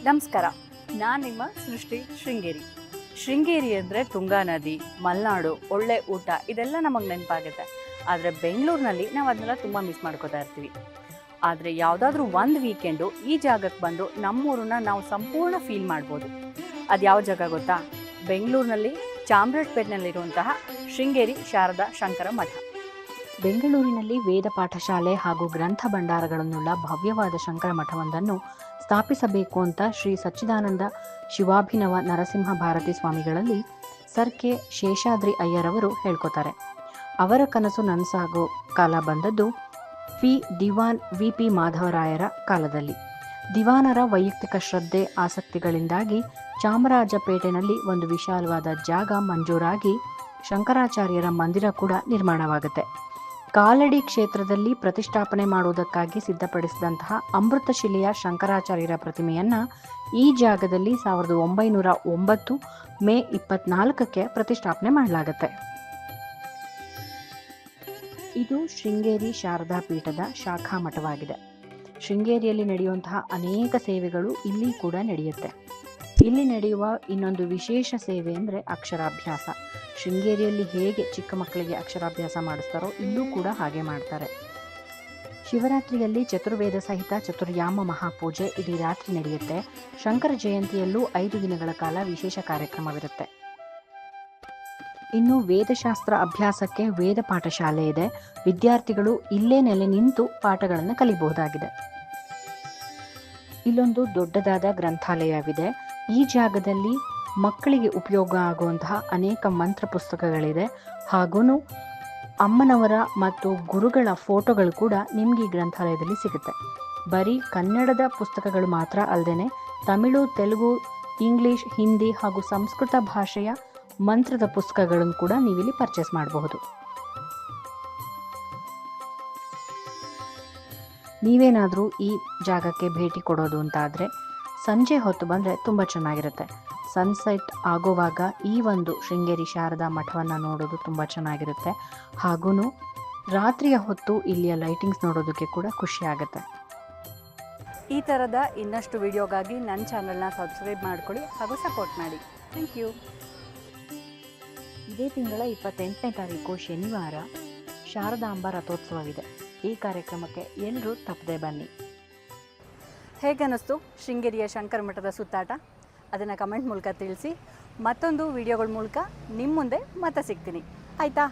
ನಮಸ್ಕಾರ, ನಾನು ನಿಮ್ಮ ಸೃಷ್ಟಿ ಶೃಂಗೇರಿ. ಶೃಂಗೇರಿ ಅಂದರೆ ತುಂಗಾ ನದಿ, ಮಲೆನಾಡು, ಒಳ್ಳೆ ಊಟ ಇದೆಲ್ಲ ನಮಗೆ ನೆನಪಾಗುತ್ತೆ. ಆದರೆ ಬೆಂಗಳೂರಿನಲ್ಲಿ ನಾವು ಅದನ್ನೆಲ್ಲ ತುಂಬ ಮಿಸ್ ಮಾಡ್ಕೋತಾ ಇರ್ತೀವಿ. ಆದರೆ ಯಾವುದಾದ್ರೂ ಒಂದು ವೀಕೆಂಡು ಈ ಜಾಗಕ್ಕೆ ಬಂದು ನಮ್ಮೂರನ್ನ ನಾವು ಸಂಪೂರ್ಣ ಫೀಲ್ ಮಾಡ್ಬೋದು. ಅದು ಯಾವ ಜಾಗ ಗೊತ್ತಾ? ಬೆಂಗಳೂರಿನಲ್ಲಿ ಚಾಮರಾಜಪೇಟೆನಲ್ಲಿರುವಂತಹ ಶೃಂಗೇರಿ ಶಾರದಾ ಶಂಕರ ಮಠ. ಬೆಂಗಳೂರಿನಲ್ಲಿ ವೇದ ಪಾಠಶಾಲೆ ಹಾಗೂ ಗ್ರಂಥ ಭಂಡಾರಗಳನ್ನುಳ್ಳ ಭವ್ಯವಾದ ಶಂಕರ ಮಠವೊಂದನ್ನು ಸ್ಥಾಪಿಸಬೇಕು ಅಂತ ಶ್ರೀ ಸಚ್ಚಿದಾನಂದ ಶಿವಾಭಿನವ ನರಸಿಂಹ ಭಾರತಿ ಸ್ವಾಮಿಗಳಲ್ಲಿ ಸರ್ಕೆ ಶೇಷಾದ್ರಿ ಅಯ್ಯರವರು ಹೇಳ್ಕೊತಾರೆ. ಅವರ ಕನಸು ನನಸಾಗೋ ಕಾಲ ಬಂದದ್ದು ದಿವಾನ್ ವಿ.ಪಿ. ಮಾಧವರಾಯರ ಕಾಲದಲ್ಲಿ. ದಿವಾನರ ವೈಯಕ್ತಿಕ ಶ್ರದ್ಧೆ ಆಸಕ್ತಿಗಳಿಂದಾಗಿ ಚಾಮರಾಜಪೇಟೆನಲ್ಲಿ ಒಂದು ವಿಶಾಲವಾದ ಜಾಗ ಮಂಜೂರಾಗಿ ಶಂಕರಾಚಾರ್ಯರ ಮಂದಿರ ಕೂಡ ನಿರ್ಮಾಣವಾಗುತ್ತೆ. ಕಾಲಡಿ ಕ್ಷೇತ್ರದಲ್ಲಿ ಪ್ರತಿಷ್ಠಾಪನೆ ಮಾಡುವುದಕ್ಕಾಗಿ ಸಿದ್ಧಪಡಿಸಿದಂತಹ ಅಮೃತಶಿಲೆಯ ಶಂಕರಾಚಾರ್ಯರ ಪ್ರತಿಮೆಯನ್ನು ಈ ಜಾಗದಲ್ಲಿ 1909 ಮೇ 24ಕ್ಕೆ ಪ್ರತಿಷ್ಠಾಪನೆ ಮಾಡಲಾಗುತ್ತೆ. ಇದು ಶೃಂಗೇರಿ ಶಾರದಾ ಪೀಠದ ಶಾಖಾ ಮಠವಾಗಿದೆ. ಶೃಂಗೇರಿಯಲ್ಲಿ ನಡೆಯುವಂತಹ ಅನೇಕ ಸೇವೆಗಳು ಇಲ್ಲಿ ಕೂಡ ನಡೆಯುತ್ತೆ. ಇಲ್ಲಿ ನಡೆಯುವ ಇನ್ನೊಂದು ವಿಶೇಷ ಸೇವೆ ಅಂದರೆ ಅಕ್ಷರಾಭ್ಯಾಸ. ಶೃಂಗೇರಿಯಲ್ಲಿ ಹೇಗೆ ಚಿಕ್ಕ ಮಕ್ಕಳಿಗೆ ಅಕ್ಷರಾಭ್ಯಾಸ ಮಾಡಿಸ್ತಾರೋ ಇಲ್ಲೂ ಕೂಡ ಹಾಗೆ ಮಾಡ್ತಾರೆ. ಶಿವರಾತ್ರಿಯಲ್ಲಿ ಚತುರ್ವೇದ ಸಹಿತ ಚತುರ್ಯಾಮ ಮಹಾಪೂಜೆ ಇಡೀ ರಾತ್ರಿ ನಡೆಯುತ್ತೆ. ಶಂಕರ ಜಯಂತಿಯಲ್ಲೂ 5 ದಿನಗಳ ಕಾಲ ವಿಶೇಷ ಕಾರ್ಯಕ್ರಮವಿರುತ್ತೆ. ಇನ್ನು ವೇದಶಾಸ್ತ್ರ ಅಭ್ಯಾಸಕ್ಕೆ ವೇದ ಪಾಠಶಾಲೆ ಇದೆ. ವಿದ್ಯಾರ್ಥಿಗಳು ಇಲ್ಲೇ ನೆಲೆ ನಿಂತು ಪಾಠಗಳನ್ನು ಕಲಿಬಹುದಾಗಿದೆ. ಇಲ್ಲೊಂದು ದೊಡ್ಡದಾದ ಗ್ರಂಥಾಲಯವಿದೆ. ಈ ಜಾಗದಲ್ಲಿ ಮಕ್ಕಳಿಗೆ ಉಪಯೋಗ ಆಗುವಂತಹ ಅನೇಕ ಮಂತ್ರ ಪುಸ್ತಕಗಳಿದೆ. ಹಾಗೂ ಅಮ್ಮನವರ ಮತ್ತು ಗುರುಗಳ ಫೋಟೋಗಳು ಕೂಡ ನಿಮಗೆ ಈ ಗ್ರಂಥಾಲಯದಲ್ಲಿ ಸಿಗುತ್ತೆ. ಬರೀ ಕನ್ನಡದ ಪುಸ್ತಕಗಳು ಮಾತ್ರ ಅಲ್ಲದೆ ತಮಿಳು, ತೆಲುಗು, ಇಂಗ್ಲಿಷ್, ಹಿಂದಿ ಹಾಗೂ ಸಂಸ್ಕೃತ ಭಾಷೆಯ ಮಂತ್ರದ ಪುಸ್ತಕಗಳನ್ನು ಕೂಡ ನೀವಿಲ್ಲಿ ಪರ್ಚೇಸ್ ಮಾಡಬಹುದು. ನೀವೇನಾದರೂ ಈ ಜಾಗಕ್ಕೆ ಭೇಟಿ ಕೊಡೋದು ಅಂತಾದರೆ ಸಂಜೆ ಹೊತ್ತು ಬಂದರೆ ತುಂಬ ಚೆನ್ನಾಗಿರುತ್ತೆ. ಸನ್ಸೆಟ್ ಆಗೋವಾಗ ಈ ಒಂದು ಶೃಂಗೇರಿ ಶಾರದಾ ಮಠವನ್ನು ನೋಡೋದು ತುಂಬ ಚೆನ್ನಾಗಿರುತ್ತೆ. ಹಾಗೂ ರಾತ್ರಿಯ ಹೊತ್ತು ಇಲ್ಲಿಯ ಲೈಟಿಂಗ್ಸ್ ನೋಡೋದಕ್ಕೆ ಕೂಡ ಖುಷಿ ಆಗುತ್ತೆ. ಈ ಥರದ ಇನ್ನಷ್ಟು ವಿಡಿಯೋಗಾಗಿ ನನ್ನ ಚಾನಲ್ನ ಸಬ್ಸ್ಕ್ರೈಬ್ ಮಾಡ್ಕೊಳ್ಳಿ ಹಾಗೂ ಸಪೋರ್ಟ್ ಮಾಡಿ. Thank you. ಇದೇ ತಿಂಗಳ 28ನೇ ತಾರೀಕು ಶನಿವಾರ ಶಾರದಾಂಬಾ ರಥೋತ್ಸವವಿದೆ. ಈ ಕಾರ್ಯಕ್ರಮಕ್ಕೆ ಎಲ್ಲರೂ ತಪ್ಪದೆ ಬನ್ನಿ. ಹೇಗನ್ನಿಸ್ತು ಶೃಂಗೇರಿಯ ಶಂಕರ ಮಠದ ಸುತ್ತಾಟ? ಅದನ್ನು ಕಮೆಂಟ್ ಮೂಲಕ ತಿಳಿಸಿ. ಮತ್ತೊಂದು ವಿಡಿಯೋಗಳ ಮೂಲಕ ನಿಮ್ಮ ಮುಂದೆ ಮತ್ತೆ ಸಿಗ್ತೀನಿ. ಆಯಿತಾ?